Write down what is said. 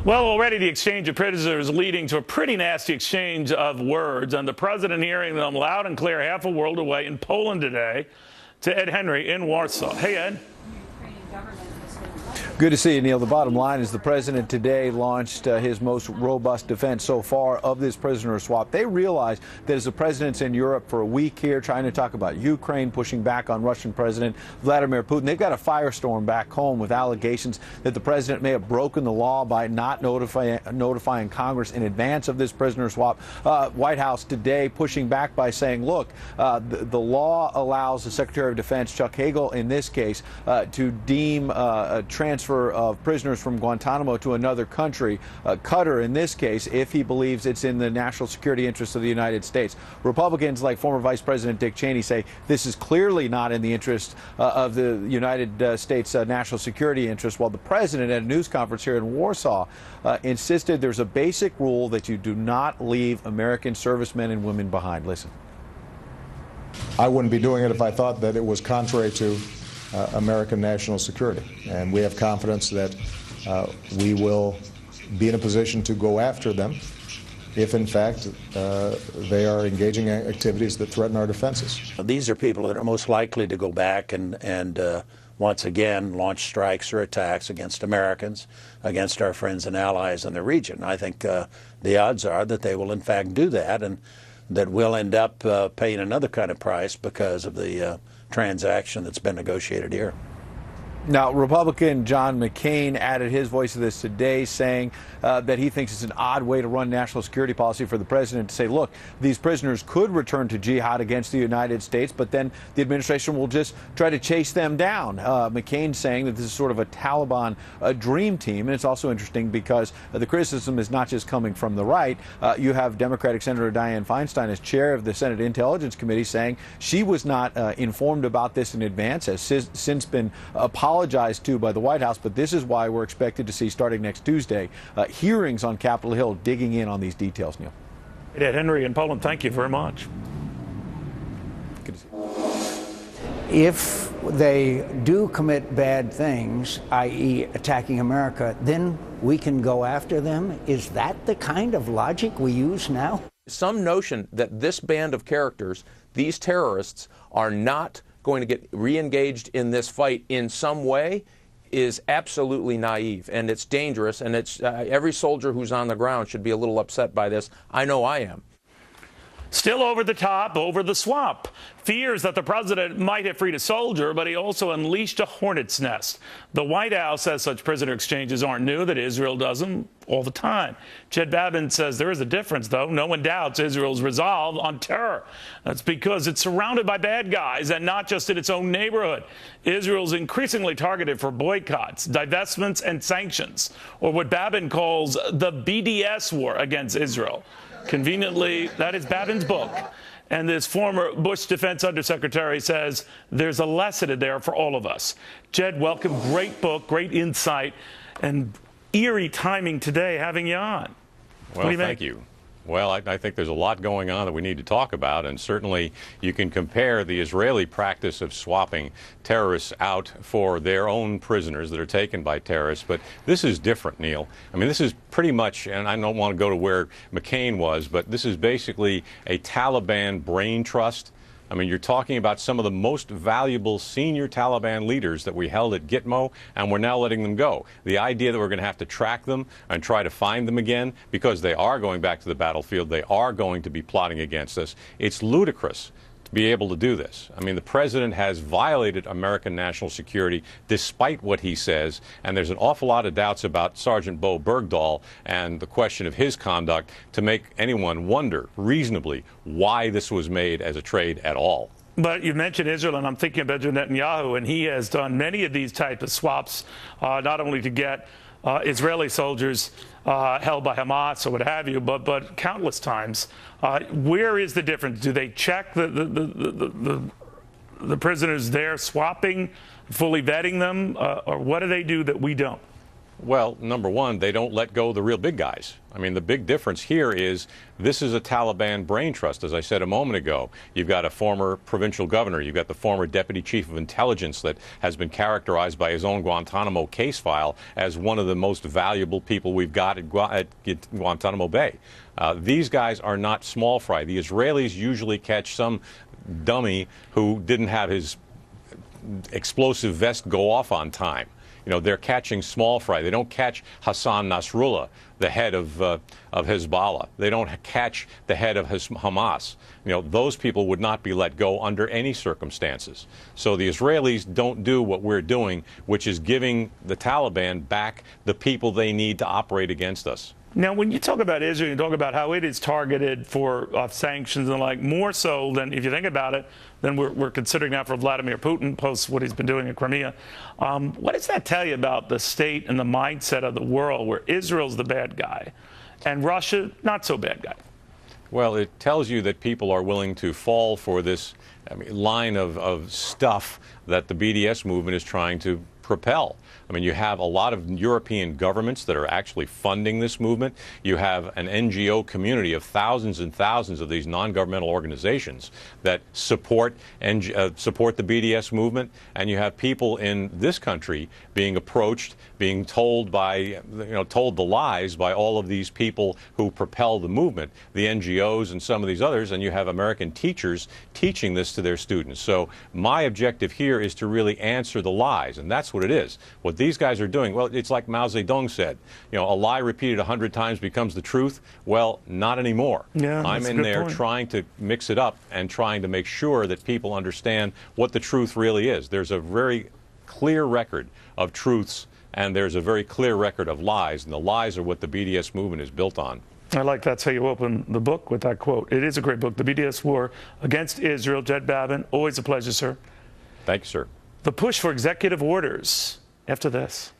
Well, already the exchange of prisoners leading to a pretty nasty exchange of words, and the president hearing them loud and clear half a world away in Poland today. To Ed Henry in Warsaw. Hey, Ed. Good to see you, Neil. The bottom line is the president today launched his most robust defense so far of this prisoner swap. They realize that as the president's in Europe for a week here trying to talk about Ukraine, pushing back on Russian President Vladimir Putin, they've got a firestorm back home with allegations that the president may have broken the law by not notifying Congress in advance of this prisoner swap. White House today pushing back by saying, look, the law allows the Secretary of Defense, Chuck Hagel, in this case, to deem a transfer of prisoners from Guantanamo to another country, Qatar in this case, if he believes it's in the national security interests of the United States. Republicans like former Vice President Dick Cheney say this is clearly not in the interest of the United States national security interest, while the president at a news conference here in Warsaw insisted there's a basic rule that you do not leave American servicemen and women behind. Listen. I wouldn't be doing it if I thought that it was contrary to American national security. And we have confidence that we will be in a position to go after them if, in fact, they are engaging in activities that threaten our defenses. These are people that are most likely to go back and once again launch strikes or attacks against Americans, against our friends and allies in the region. I think the odds are that they will, in fact, do that, and that we'll end up paying another kind of price because of the transaction that's been negotiated here. Now, Republican John McCain added his voice to this today, saying that he thinks it's an odd way to run national security policy for the president to say, look, these prisoners could return to jihad against the United States, but then the administration will just try to chase them down. McCain saying that this is sort of a Taliban dream team. And it's also interesting because the criticism is not just coming from the right. You have Democratic Senator Dianne Feinstein as chair of the Senate Intelligence Committee saying she was not informed about this in advance, has since been apologized to by the White House, but this is why we're expected to see, starting next Tuesday, hearings on Capitol Hill digging in on these details, Neil. Ed Henry in Poland, thank you very much. Good to see you. If they do commit bad things, i.e. attacking America, then we can go after them? Is that the kind of logic we use now? Some notion that this band of characters, these terrorists, are not going to get re-engaged in this fight in some way is absolutely naive, and it's dangerous, and it's every soldier who's on the ground should be a little upset by this. I know I am. Still over the top, over the swap. Fears that the president might have freed a soldier, but he also unleashed a hornet's nest. The White House says such prisoner exchanges aren't new, that Israel does them all the time. Jed Babin says there is a difference, though. No one doubts Israel's resolve on terror. That's because it's surrounded by bad guys, and not just in its own neighborhood. Israel's increasingly targeted for boycotts, divestments, and sanctions, or what Babin calls the BDS war against Israel. Conveniently, that is Babin's book. And this former Bush Defense Undersecretary says there's a lesson in there for all of us. Jed, welcome. Great book, great insight, and eerie timing today having you on. Well, thank you. Well, I think there's a lot going on that we need to talk about, and certainly you can compare the Israeli practice of swapping terrorists out for their own prisoners that are taken by terrorists, but this is different, Neil. I mean, this is pretty much, and I don't want to go to where McCain was, but this is basically a Taliban brain trust. I mean, you're talking about some of the most valuable senior Taliban leaders that we held at Gitmo, and we're now letting them go. The idea that we're going to have to track them and try to find them again because they are going back to the battlefield, they are going to be plotting against us. It's ludicrous to be able to do this. I mean, the president has violated American national security despite what he says, and there's an awful lot of doubts about Sergeant Bo Bergdahl and the question of his conduct to make anyone wonder reasonably why this was made as a trade at all. But you mentioned Israel, and I'm thinking about Netanyahu, and he has done many of these types of swaps, not only to get Israeli soldiers held by Hamas or what have you, but countless times. Where is the difference? Do they check the prisoners there swapping, fully vetting them, or what do they do that we don't? Well, number one, they don't let go of the real big guys. I mean, the big difference here is this is a Taliban brain trust, as I said a moment ago. You've got a former provincial governor. You've got the former deputy chief of intelligence that has been characterized by his own Guantanamo case file as one of the most valuable people we've got at Guantanamo Bay. These guys are not small fry. The Israelis usually catch some dummy who didn't have his explosive vest go off on time. You know, they're catching small fry. They don't catch Hassan Nasrallah, the head of Hezbollah. They don't catch the head of Hamas. You know, those people would not be let go under any circumstances. So the Israelis don't do what we're doing, which is giving the Taliban back the people they need to operate against us. Now, when you talk about Israel, you talk about how it is targeted for sanctions and like more so than, if you think about it, than we're considering now for Vladimir Putin post what he's been doing in Crimea. What does that tell you about the state and the mindset of the world where Israel's the bad guy and Russia not so bad guy? Well, it tells you that people are willing to fall for this line of stuff that the BDS movement is trying to propel. I mean, you have a lot of European governments that are actually funding this movement. You have an NGO community of thousands and thousands of these non-governmental organizations that support the BDS movement, and you have people in this country being approached, being told told the lies by all of these people who propel the movement, the NGOs and some of these others, and you have American teachers teaching this to their students. So my objective here is to really answer the lies, and that's what it is. What these guys are doing, well, it's like Mao Zedong said, you know, a lie repeated 100 times becomes the truth. Well, not anymore. Yeah, I'm in there trying to mix it up and trying to make sure that people understand what the truth really is. There's a very clear record of truths, and there's a very clear record of lies, and the lies are what the BDS movement is built on. I like that's how you open the book, with that quote. It is a great book, The BDS War Against Israel. Jed Babin, always a pleasure, sir. Thank you, sir. The push for executive orders after this.